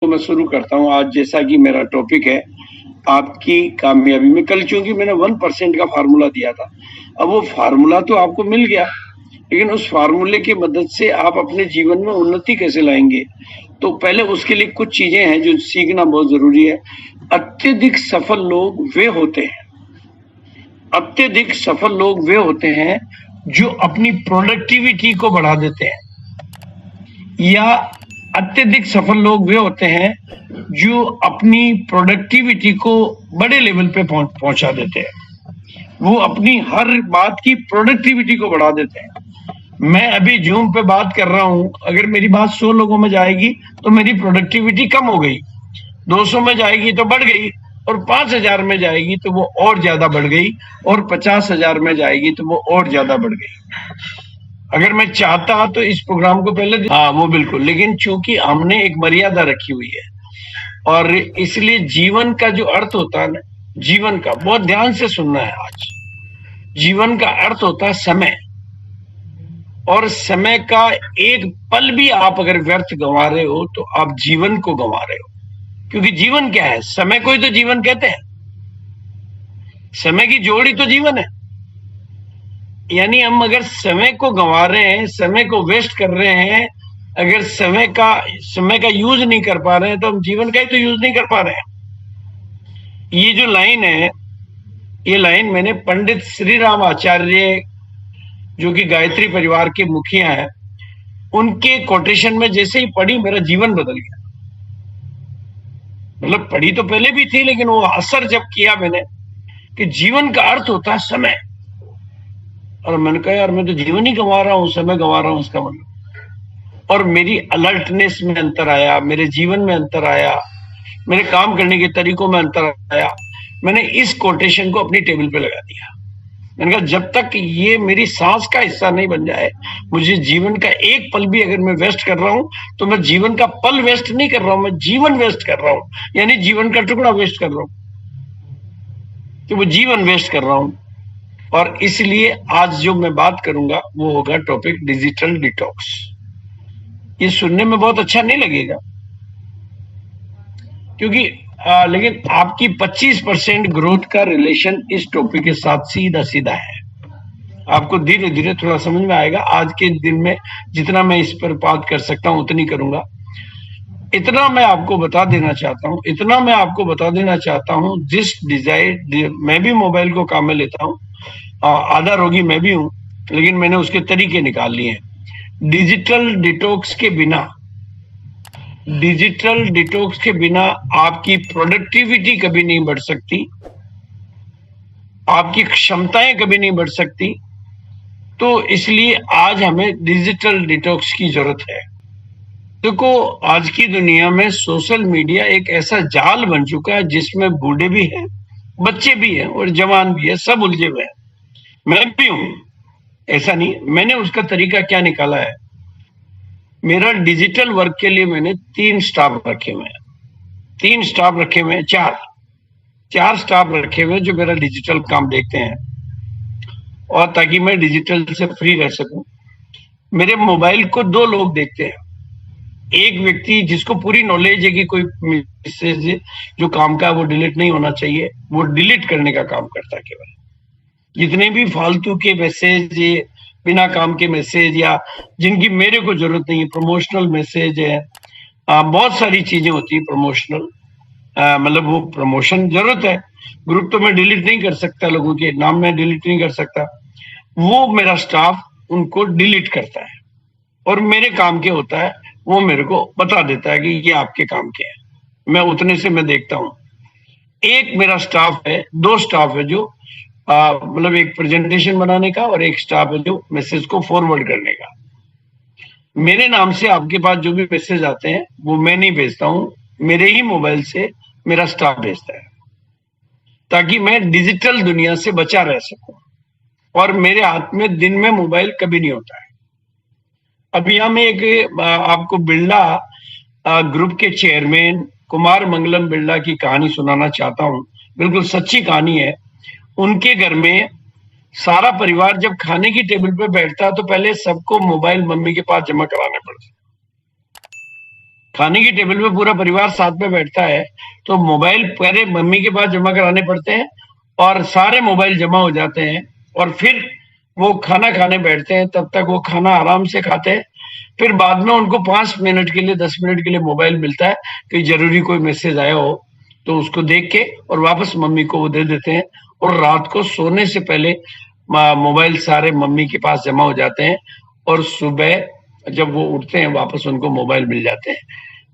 तो मैं शुरू करता हूँ आज, जैसा कि मेरा टॉपिक है आपकी कामयाबी में। कल चूंकि मैंने 1% का फार्मूला दिया था, अब वो फार्मूला तो आपको मिल गया, लेकिन उस फार्मूले की मदद से आप अपने जीवन में उन्नति कैसे लाएंगे, तो पहले उसके लिए कुछ चीजें हैं जो सीखना बहुत जरूरी है। अत्यधिक सफल लोग वे होते हैं, अत्यधिक सफल लोग वे होते हैं जो अपनी प्रोडक्टिविटी को बढ़ा देते हैं, या अत्यधिक सफल लोग वे होते हैं जो अपनी प्रोडक्टिविटी को बड़े लेवल पे पहुंचा देते हैं। वो अपनी हर बात की प्रोडक्टिविटी को बढ़ा देते हैं। मैं अभी जूम पे बात कर रहा हूं, अगर मेरी बात 100 लोगों में जाएगी तो मेरी प्रोडक्टिविटी कम हो गई, 200 में जाएगी तो बढ़ गई, और 5000 में जाएगी तो वो और ज्यादा बढ़ गई, और 50,000 में जाएगी तो वो और ज्यादा बढ़ गई। अगर मैं चाहता तो इस प्रोग्राम को पहले वो बिल्कुल, लेकिन चूंकि हमने एक मर्यादा रखी हुई है, और इसलिए जीवन का जो अर्थ होता है ना, जीवन का बहुत ध्यान से सुनना है आज। जीवन का अर्थ होता है समय, और समय का एक पल भी आप अगर व्यर्थ गंवा रहे हो तो आप जीवन को गंवा रहे हो। क्योंकि जीवन क्या है? समय को ही तो जीवन कहते हैं। समय की जोड़ी तो जीवन है। यानी हम अगर समय को गंवा रहे हैं, समय को वेस्ट कर रहे हैं, अगर समय का यूज नहीं कर पा रहे हैं, तो हम जीवन का ही तो यूज नहीं कर पा रहे हैं। ये जो लाइन है, ये लाइन मैंने पंडित श्री राम आचार्य, जो कि गायत्री परिवार के मुखिया हैं, उनके कोटेशन में जैसे ही पढ़ी, मेरा जीवन बदल गया। मतलब पढ़ी तो पहले भी थी, लेकिन वो असर जब किया मैंने कि जीवन का अर्थ होता है समय, और मैंने कहा यार मैं तो जीवन ही गंवा रहा हूं, समय गंवा रहा हूं इसका मतलब। और मेरी अलर्टनेस में अंतर आया, मेरे जीवन में अंतर आया, मेरे काम करने के तरीकों में अंतर आया। मैंने इस कोटेशन को अपनी टेबल पे लगा दिया। मैंने कहा जब तक ये मेरी सांस का हिस्सा नहीं बन जाए, मुझे जीवन का एक पल भी अगर मैं वेस्ट कर रहा हूं, तो मैं जीवन का पल वेस्ट नहीं कर रहा हूं, मैं जीवन वेस्ट कर रहा हूं, यानी जीवन का टुकड़ा वेस्ट कर रहा हूं, तो वो जीवन वेस्ट कर रहा हूं। और इसलिए आज जो मैं बात करूंगा वो होगा टॉपिक डिजिटल डिटॉक्स। ये सुनने में बहुत अच्छा नहीं लगेगा, क्योंकि लेकिन आपकी 25% ग्रोथ का रिलेशन इस टॉपिक के साथ सीधा सीधा है। आपको धीरे धीरे थोड़ा समझ में आएगा। आज के दिन में जितना मैं इस पर बात कर सकता हूं उतनी करूंगा। इतना मैं आपको बता देना चाहता हूं, जिस डिजायर, मैं भी मोबाइल को काम में लेता हूं, आधा रोगी मैं भी हूं, लेकिन मैंने उसके तरीके निकाल लिए हैं। डिजिटल डिटॉक्स के बिना आपकी प्रोडक्टिविटी कभी नहीं बढ़ सकती, आपकी क्षमताएं कभी नहीं बढ़ सकती। तो इसलिए आज हमें डिजिटल डिटॉक्स की जरूरत है। देखो, आज की दुनिया में सोशल मीडिया एक ऐसा जाल बन चुका है जिसमें बूढ़े भी हैं, बच्चे भी हैं और जवान भी है, सब उलझे हुए हैं। मैं भी हूं, ऐसा नहीं। मैंने उसका तरीका क्या निकाला है, मेरा डिजिटल वर्क के लिए मैंने 3 स्टाफ रखे हुए हैं, 3 स्टाफ रखे हुए हैं, 4 स्टाफ रखे हुए हैं जो मेरा डिजिटल काम देखते हैं, और ताकि मैं डिजिटल से फ्री रह सकूं। मेरे मोबाइल को 2 लोग देखते हैं। एक व्यक्ति जिसको पूरी नॉलेज है कि कोई मैसेज जो काम का वो डिलीट नहीं होना चाहिए, वो डिलीट करने का काम करता है। केवल जितने भी फालतू के मैसेज, बिना काम के मैसेज, या जिनकी मेरे को जरूरत नहीं है, प्रमोशनल मैसेज है, बहुत सारी चीजें होती है प्रमोशनल, मतलब वो प्रमोशन जरूरत है। ग्रुप तो मैं डिलीट नहीं कर सकता, लोगों के नाम मैं डिलीट नहीं कर सकता, वो मेरा स्टाफ उनको डिलीट करता है, और मेरे काम के होता है, वो मेरे को बता देता है कि ये आपके काम के हैं। मैं उतने से मैं देखता हूं। एक मेरा स्टाफ है, 2 स्टाफ है जो मतलब एक प्रेजेंटेशन बनाने का, और एक स्टाफ है जो मैसेज को फॉरवर्ड करने का। मेरे नाम से आपके पास जो भी मैसेज आते हैं वो मैं नहीं भेजता हूं, मेरे ही मोबाइल से मेरा स्टाफ भेजता है, ताकि मैं डिजिटल दुनिया से बचा रह सकूं, और मेरे हाथ में दिन में मोबाइल कभी नहीं होता है। अब यहां मैं एक आपको बिरला ग्रुप के चेयरमैन कुमार मंगलम बिरला की कहानी सुनाना चाहता हूं। बिल्कुल सच्ची कहानी है। उनके घर में सारा परिवार जब खाने की टेबल पे बैठता तो पहले सबको मोबाइल मम्मी के पास जमा कराने पड़ते। खाने की टेबल पे पूरा परिवार साथ में बैठता है, तो मोबाइल पहले मम्मी के पास जमा कराने पड़ते हैं और सारे मोबाइल जमा हो जाते हैं और फिर वो खाना खाने बैठते हैं। तब तक वो खाना आराम से खाते हैं। फिर बाद में उनको 5 मिनट के लिए 10 मिनट के लिए मोबाइल मिलता है कि जरूरी कोई मैसेज आया हो तो उसको देख के और वापस मम्मी को वो दे देते हैं। और रात को सोने से पहले मोबाइल सारे मम्मी के पास जमा हो जाते हैं और सुबह जब वो उठते हैं वापस उनको मोबाइल मिल जाते हैं।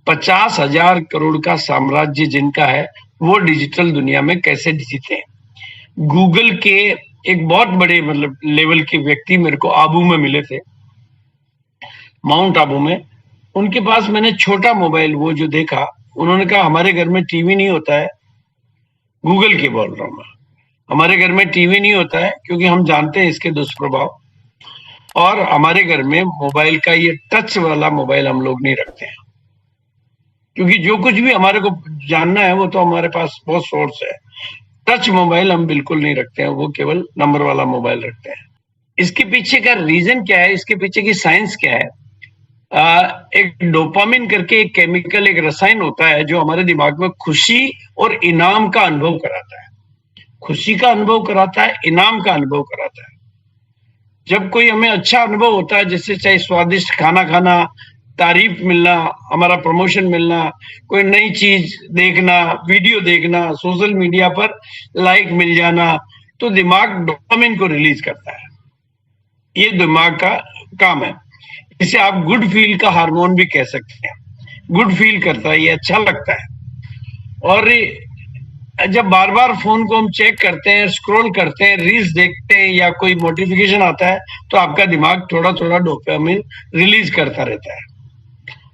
50,000 करोड़ का साम्राज्य जिनका है वो डिजिटल दुनिया में कैसे जीते हैं। गूगल के एक बहुत बड़े मतलब लेवल के व्यक्ति मेरे को आबू में मिले थे, माउंट आबू में। उनके पास मैंने छोटा मोबाइल वो जो देखा, उन्होंने कहा हमारे घर में टीवी नहीं होता है। गूगल के बोल रहा हूं मैं, हमारे घर में टीवी नहीं होता है क्योंकि हम जानते हैं इसके दुष्प्रभाव, और हमारे घर में मोबाइल का ये टच वाला मोबाइल हम लोग नहीं रखते हैं क्योंकि जो कुछ भी हमारे को जानना है वो तो हमारे पास बहुत सोर्स है। टच मोबाइल हम बिल्कुल नहीं रखते हैं, वो केवल नंबर वाला मोबाइल रखते हैं। इसके पीछे का रीजन क्या है, इसके पीछे की साइंस क्या है? एक डोपामिन करके एक केमिकल, एक रसायन होता है जो हमारे दिमाग में खुशी और इनाम का अनुभव कराता है। खुशी का अनुभव कराता है, इनाम का अनुभव कराता है। जब कोई हमें अच्छा अनुभव होता है, जैसे चाहे स्वादिष्ट खाना खाना, तारीफ मिलना, हमारा प्रमोशन मिलना, कोई नई चीज देखना, वीडियो देखना, सोशल मीडिया पर लाइक मिल जाना, तो दिमाग डोपामिन को रिलीज करता है। ये दिमाग का काम है। इसे आप गुड फील का हार्मोन भी कह सकते हैं। गुड फील करता है, ये अच्छा लगता है। और जब बार बार फोन को हम चेक करते हैं, स्क्रॉल करते हैं, रील्स देखते हैं या कोई नोटिफिकेशन आता है, तो आपका दिमाग थोड़ा थोड़ा डोपामिन रिलीज करता रहता है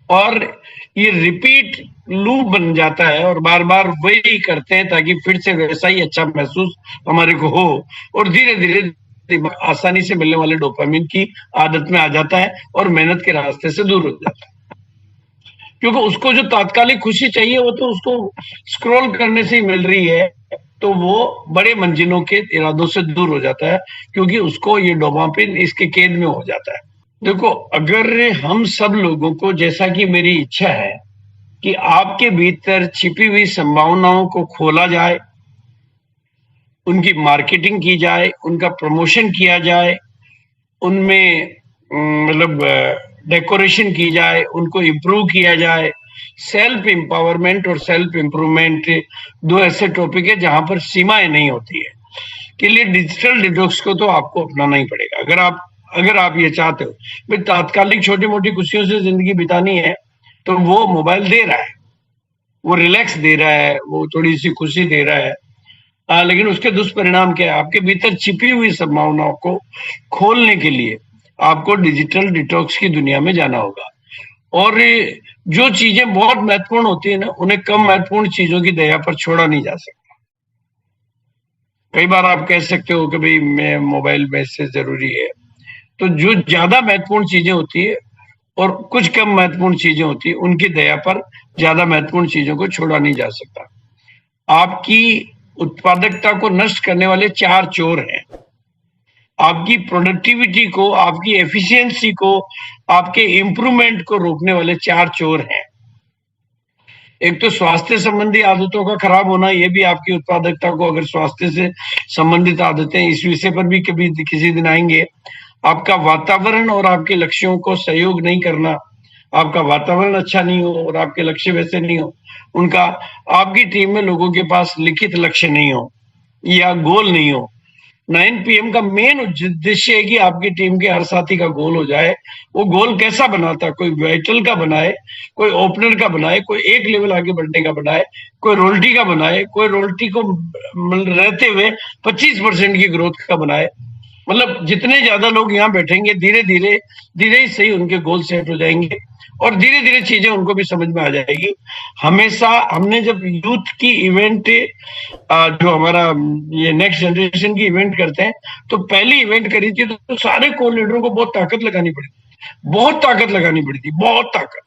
और ये रिपीट लूप बन जाता है और बार बार वही करते हैं ताकि फिर से वैसा ही अच्छा महसूस हमारे को हो। और धीरे धीरे दिमाग आसानी से मिलने वाले डोपामिन की आदत में आ जाता है और मेहनत के रास्ते से दूर हो जाता है, क्योंकि उसको जो तात्कालिक खुशी चाहिए वो तो उसको स्क्रॉल करने से ही मिल रही है। तो वो बड़े मंजिलों के इरादों से दूर हो जाता है क्योंकि उसको ये डोपामिन इसके कैद में हो जाता है। देखो, अगर हम सब लोगों को, जैसा कि मेरी इच्छा है कि आपके भीतर छिपी हुई संभावनाओं को खोला जाए, उनकी मार्केटिंग की जाए, उनका प्रमोशन किया जाए, उनमें मतलब डेकोरेशन की जाए, उनको इम्प्रूव किया जाए। सेल्फ एम्पावरमेंट और सेल्फ इम्प्रूवमेंट दो ऐसे टॉपिक है जहां पर सीमाएं नहीं होती है। के लिए डिजिटल डिटॉक्स को तो आपको अपनाना ही पड़ेगा। अगर आप ये चाहते हो भाई तात्कालिक छोटी मोटी खुशियों से जिंदगी बितानी है, तो वो मोबाइल दे रहा है, वो रिलैक्स दे रहा है, वो थोड़ी सी खुशी दे रहा है। लेकिन उसके दुष्परिणाम क्या है? आपके भीतर छिपी हुई संभावनाओं को खोलने के लिए आपको डिजिटल डिटॉक्स की दुनिया में जाना होगा। और जो चीजें बहुत महत्वपूर्ण होती है ना, उन्हें कम महत्वपूर्ण चीजों की दया पर छोड़ा नहीं जा सकता। कई बार आप कह सकते हो कि भाई मैं मोबाइल में से जरूरी है, तो जो ज्यादा महत्वपूर्ण चीजें होती है और कुछ कम महत्वपूर्ण चीजें होती है, उनकी दया पर ज्यादा महत्वपूर्ण चीजों को छोड़ा नहीं जा सकता। आपकी उत्पादकता को नष्ट करने वाले 4 चोर हैं। आपकी प्रोडक्टिविटी को, आपकी एफिशिएंसी को, आपके इंप्रूवमेंट को रोकने वाले 4 चोर हैं। एक तो स्वास्थ्य संबंधी आदतों का खराब होना, ये भी आपकी उत्पादकता को, अगर स्वास्थ्य से संबंधित आदतें, इस विषय पर भी कभी किसी दिन आएंगे। आपका वातावरण और आपके लक्ष्यों को सहयोग नहीं करना, आपका वातावरण अच्छा नहीं हो और आपके लक्ष्य वैसे नहीं हो, उनका आपकी टीम में लोगों के पास लिखित लक्ष्य नहीं हो या गोल नहीं हो। 9 PM का मेन उद्देश्य है कि आपकी टीम के हर साथी का गोल हो जाए। वो गोल कैसा बनाता है? कोई वाइटल का बनाए, कोई ओपनर का बनाए, कोई एक लेवल आगे बढ़ने का बनाए, कोई रोल्टी का बनाए, कोई रोल्टी को रहते हुए 25% की ग्रोथ का बनाए। मतलब जितने ज्यादा लोग यहाँ बैठेंगे, धीरे धीरे ही सही उनके गोल सेट हो जाएंगे और धीरे धीरे चीजें उनको भी समझ में आ जाएगी। हमेशा हमने जब यूथ की इवेंट, जो हमारा ये नेक्स्ट जनरेशन की इवेंट करते हैं, तो पहली इवेंट करी थी तो सारे को लीडरों को बहुत ताकत लगानी पड़ी, बहुत ताकत लगानी पड़ी थी, बहुत ताकत।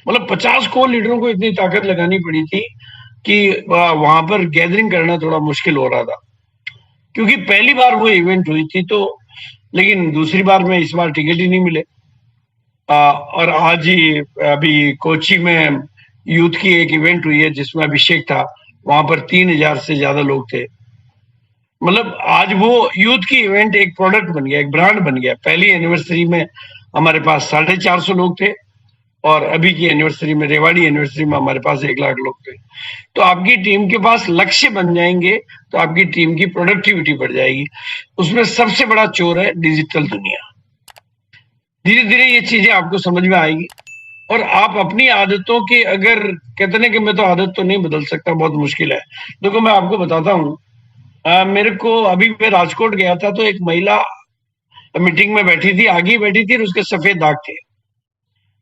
मतलब 50 को लीडरों को इतनी ताकत लगानी पड़ी थी कि वहां पर गैदरिंग करना थोड़ा मुश्किल हो रहा था, क्योंकि पहली बार वो इवेंट हुई थी। तो लेकिन दूसरी बार में इस बार टिकट ही नहीं मिले। और आज ही अभी कोची में यूथ की एक इवेंट हुई है जिसमें अभिषेक था, वहां पर 3,000 से ज्यादा लोग थे। मतलब आज वो यूथ की इवेंट एक प्रोडक्ट बन गया, एक ब्रांड बन गया। पहली एनिवर्सरी में हमारे पास 450 लोग थे और अभी की एनिवर्सरी में, रेवाड़ी एनिवर्सरी में हमारे पास 1 लाख लोग थे। तो आपकी टीम के पास लक्ष्य बन जाएंगे तो आपकी टीम की प्रोडक्टिविटी बढ़ जाएगी। उसमें सबसे बड़ा चोर है डिजिटल दुनिया। धीरे धीरे ये चीजें आपको समझ में आएगी और आप अपनी आदतों के, अगर कहते ना कि मैं तो आदत तो नहीं बदल सकता, बहुत मुश्किल है। देखो मैं आपको बताता हूँ, मेरे को अभी मैं राजकोट गया था तो एक महिला मीटिंग में बैठी थी, आगे बैठी थी और उसके सफेद दाग थे।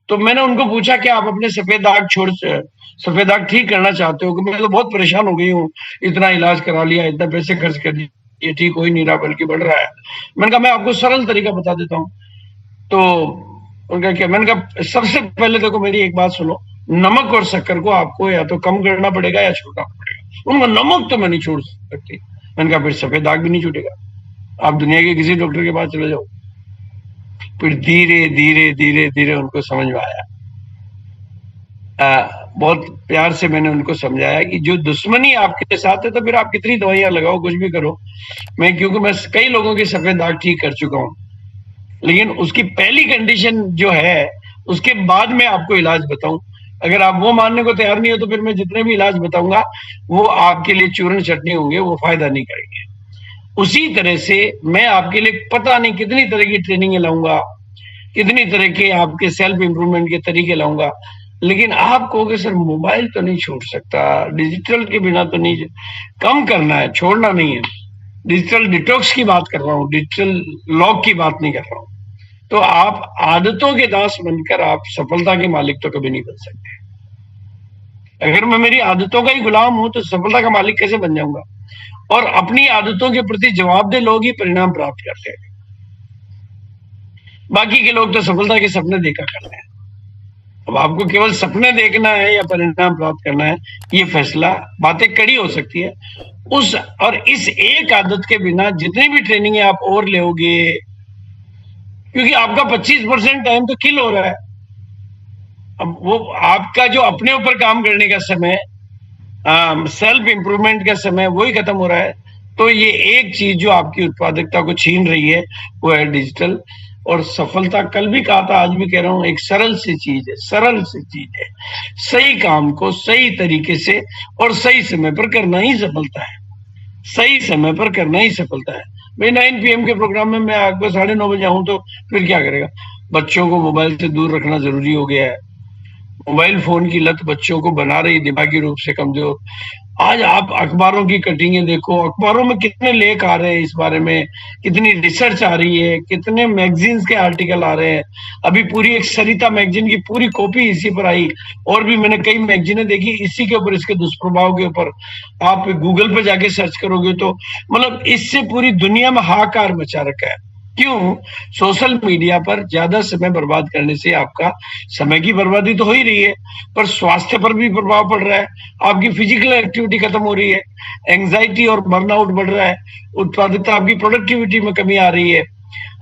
तो मैंने उनको पूछा कि आप अपने सफेद दाग ठीक करना चाहते हो? कि मैं तो बहुत परेशान हो गई हूँ, इतना इलाज करा लिया, इतना पैसे खर्च कर दिए, ये ठीक हो ही नहीं रहा बल्कि बढ़ रहा है। मैंने कहा मैं आपको सरल तरीका बता देता हूँ। तो उनका क्या, मैंने कहा सबसे पहले देखो मेरी एक बात सुनो, नमक और शक्कर को आपको या तो कम करना पड़ेगा या छोड़ना पड़ेगा। उनका नमक तो मैं नहीं छोड़ सकती। मैंने कहा फिर सफेद दाग भी नहीं छूटेगा, आप दुनिया के किसी डॉक्टर के पास चले जाओ। फिर धीरे धीरे धीरे धीरे उनको समझ में आया। बहुत प्यार से मैंने उनको समझाया कि जो दुश्मनी आपके साथ है तो फिर आप कितनी दवाइयां लगाओ, कुछ भी करो। क्योंकि मैं कई लोगों के सफेद दाग ठीक कर चुका हूं, लेकिन उसकी पहली कंडीशन जो है, उसके बाद मैं आपको इलाज बताऊं। अगर आप वो मानने को तैयार नहीं हो तो फिर मैं जितने भी इलाज बताऊंगा वो आपके लिए चूर्ण चटनी होंगे, वो फायदा नहीं करेंगे। उसी तरह से मैं आपके लिए पता नहीं कितनी तरह की ट्रेनिंग लाऊंगा, कितनी तरह के आपके सेल्फ इंप्रूवमेंट के तरीके लाऊंगा, लेकिन आप कहोगे सर मोबाइल तो नहीं छोड़ सकता, डिजिटल के बिना तो नहीं। कम करना है, छोड़ना नहीं है। डिजिटल डिटॉक्स की बात कर रहा हूँ, डिजिटल लॉक की बात नहीं कर रहा हूँ। तो आप आदतों के दास बनकर आप सफलता के मालिक तो कभी नहीं बन सकते। अगर मैं मेरी आदतों का ही गुलाम हूं तो सफलता का मालिक कैसे बन जाऊंगा? और अपनी आदतों के प्रति जवाबदेह लोग ही परिणाम प्राप्त करते हैं। बाकी के लोग तो सफलता के सपने देखा करते हैं। अब आपको केवल सपने देखना है या परिणाम प्राप्त करना है, ये फैसला, बातें कड़ी हो सकती है उस और इस एक आदत के बिना जितनी भी ट्रेनिंग आप और लोगे, क्योंकि आपका 25% टाइम तो किल हो रहा है। अब वो आपका जो अपने ऊपर काम करने का समय, सेल्फ इंप्रूवमेंट का समय, वही खत्म हो रहा है। तो ये एक चीज जो आपकी उत्पादकता को छीन रही है वो है डिजिटल। और सफलता, कल भी कहा था आज भी कह रहा हूं, एक सरल सी चीज है, सरल सी चीज है। सही काम को सही तरीके से और सही समय पर करना ही सफलता है। सही समय पर करना ही सफलता है। भाई 9 PM के प्रोग्राम में मैं आपको 9:30 बजे आऊं तो फिर क्या करेगा? बच्चों को मोबाइल से दूर रखना जरूरी हो गया है। मोबाइल फोन की लत बच्चों को बना रही दिमागी रूप से कमजोर। आज आप अखबारों की कटिंगें देखो, अखबारों में कितने लेख आ रहे हैं इस बारे में, कितनी रिसर्च आ रही है, कितने मैगजीन्स के आर्टिकल आ रहे हैं। अभी पूरी एक सरिता मैगजीन की पूरी कॉपी इसी पर आई, और भी मैंने कई मैगजीनें देखी इसी के ऊपर, इसके दुष्प्रभाव के ऊपर। आप गूगल पे जाके सर्च करोगे तो मतलब इससे पूरी दुनिया में हाहाकार मचा रखा है। क्यों? सोशल मीडिया पर ज्यादा समय बर्बाद करने से आपका समय की बर्बादी तो हो ही रही है, पर स्वास्थ्य पर भी प्रभाव पड़ रहा है। आपकी फिजिकल एक्टिविटी खत्म हो रही है, एंजाइटी और बर्नआउट बढ़ रहा है, उत्पादकता, आपकी प्रोडक्टिविटी में कमी आ रही है,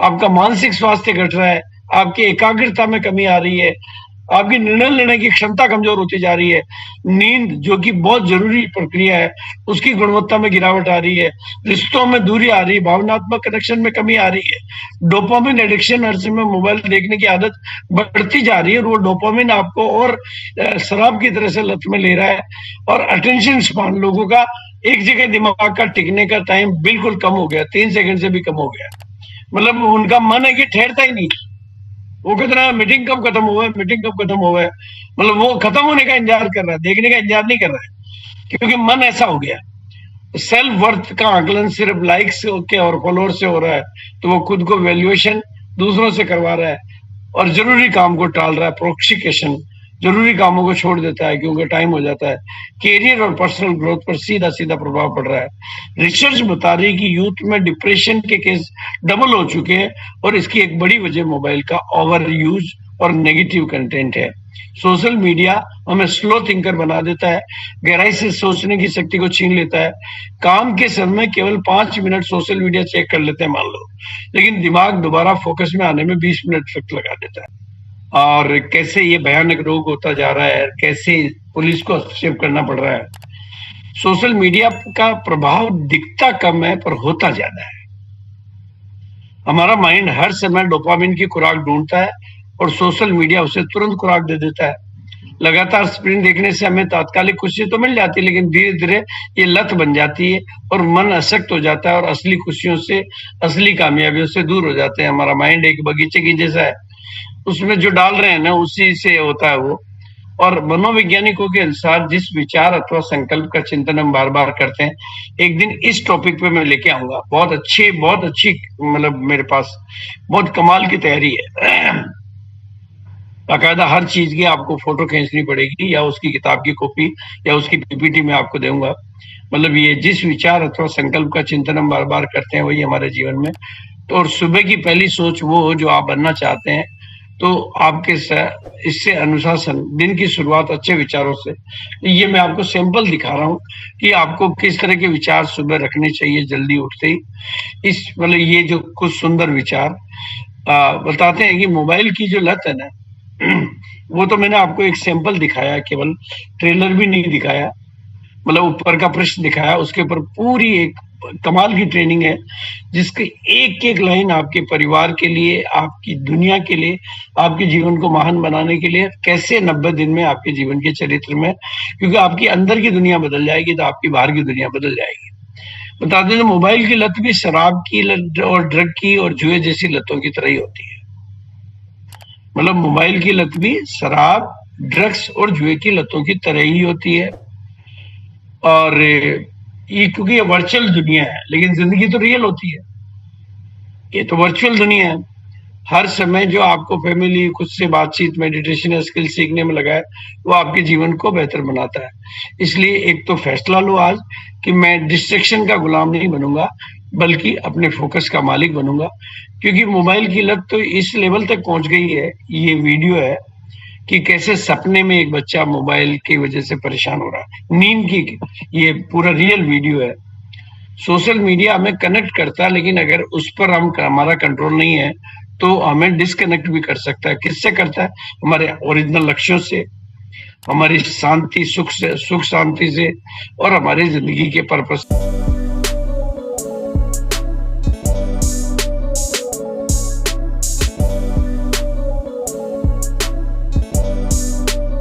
आपका मानसिक स्वास्थ्य घट रहा है, आपकी एकाग्रता में कमी आ रही है, आपकी निर्णय लेने की क्षमता कमजोर होती जा रही है। नींद जो कि बहुत जरूरी प्रक्रिया है, उसकी गुणवत्ता में गिरावट आ रही है, रिश्तों में दूरी आ रही है, भावनात्मक कनेक्शन में कमी आ रही है, डोपामिन एडिक्शन, हर समय मोबाइल देखने की आदत बढ़ती जा रही है और वो डोपामिन आपको और शराब की तरह से लत में ले रहा है। और अटेंशन स्पान लोगों का, एक जगह दिमाग का टिकने का टाइम बिल्कुल कम हो गया, 3 सेकंड से भी कम हो गया। मतलब उनका मन है कि ठहरता ही नहीं, वो कहते रहा मीटिंग कब खत्म हुआ है, मीटिंग कब खत्म हुआ है। मतलब वो खत्म होने का इंतजार कर रहा है, देखने का इंतजार नहीं कर रहा है, क्योंकि मन ऐसा हो गया। सेल्फ वर्थ का आकलन सिर्फ लाइक्स के और फॉलोअर्स से हो रहा है, तो वो खुद को वैल्यूएशन दूसरों से करवा रहा है और जरूरी काम को टाल रहा है, प्रोक्सिकेशन, जरूरी कामों को छोड़ देता है क्योंकि टाइम हो जाता है। कैरियर और पर्सनल ग्रोथ पर सीधा सीधा प्रभाव पड़ रहा है। रिसर्च बता रही है कि यूथ में डिप्रेशन के केस डबल हो चुके हैं और इसकी एक बड़ी वजह मोबाइल का ओवर यूज और नेगेटिव कंटेंट है। सोशल मीडिया हमें स्लो थिंकर बना देता है, गहराई से सोचने की शक्ति को छीन लेता है। काम के समय केवल 5 मिनट सोशल मीडिया चेक कर लेते हैं मान लो, लेकिन दिमाग दोबारा फोकस में आने में 20 मिनट तक लगा देता है। और कैसे ये भयानक रोग होता जा रहा है, कैसे पुलिस को हस्तक्षेप करना पड़ रहा है। सोशल मीडिया का प्रभाव दिखता कम है पर होता ज्यादा है। हमारा माइंड हर समय डोपामिन की खुराक ढूंढता है और सोशल मीडिया उसे तुरंत खुराक दे देता है। लगातार स्क्रीन देखने से हमें तात्कालिक खुशी तो मिल जाती है, लेकिन धीरे धीरे ये लत बन जाती है और मन अशक्त हो जाता है और असली खुशियों से, असली कामयाबियों से दूर हो जाते हैं। हमारा माइंड एक बगीचे की जैसा है, उसमें जो डाल रहे हैं ना उसी से होता है वो। और मनोवैज्ञानिकों के अनुसार जिस विचार अथवा संकल्प का चिंतन हम बार बार करते हैं, एक दिन इस टॉपिक पे मैं लेके आऊंगा। बहुत अच्छी मतलब मेरे पास बहुत कमाल की तैयारी है। बाकायदा हर चीज की आपको फोटो खींचनी पड़ेगी या उसकी किताब की कॉपी या उसकी पीपीटी में आपको दूंगा। मतलब ये जिस विचार अथवा संकल्प का चिंतन हम बार बार करते हैं वही हमारे जीवन में। तो और सुबह की पहली सोच वो हो जो आप बनना चाहते हैं। तो आपके इससे अनुशासन, दिन की शुरुआत अच्छे विचारों से। ये मैं आपको सैंपल दिखा रहा हूँ कि आपको किस तरह के विचार सुबह रखने चाहिए जल्दी उठते ही। इस मतलब ये जो कुछ सुंदर विचार बताते हैं कि मोबाइल की जो लत है ना, वो तो मैंने आपको एक सैंपल दिखाया, केवल ट्रेलर भी नहीं दिखाया, मतलब ऊपर का पृष्ठ दिखाया, उसके ऊपर पूरी एक कमाल की ट्रेनिंग है जिसकी एक एक लाइन आपके परिवार के लिए, आपकी दुनिया के लिए, आपके जीवन को महान बनाने के लिए कैसे 90 दिन में आपके जीवन के चरित्र में, क्योंकि आपकी अंदर की दुनिया बदल जाएगी तो आपकी बाहर की दुनिया बदल जाएगी। बता दें तो मोबाइल की लत भी शराब की लत और ड्रग की और जुए जैसी लतों की तरह ही होती है। मतलब मोबाइल की लत भी शराब, ड्रग्स और जुए की लतों की तरह ही होती है। और ये क्योंकि ये वर्चुअल दुनिया है, लेकिन जिंदगी तो रियल होती है। ये तो वर्चुअल दुनिया है। हर समय जो आपको फैमिली, खुद से बातचीत, मेडिटेशन या स्किल सीखने में लगा है वो आपके जीवन को बेहतर बनाता है। इसलिए एक तो फैसला लो आज कि मैं डिस्ट्रैक्शन का गुलाम नहीं बनूंगा बल्कि अपने फोकस का मालिक बनूंगा। क्योंकि मोबाइल की लत तो इस लेवल तक पहुंच गई है, ये वीडियो है कि कैसे सपने में एक बच्चा मोबाइल की वजह से परेशान हो रहा है, नींद की, ये पूरा रियल वीडियो है। सोशल मीडिया हमें कनेक्ट करता है, लेकिन अगर उस पर हमारा कंट्रोल नहीं है तो हमें डिस्कनेक्ट भी कर सकता है। किससे करता है? हमारे ओरिजिनल लक्ष्यों से, हमारी शांति, सुख शांति से और हमारी जिंदगी के पर्पस।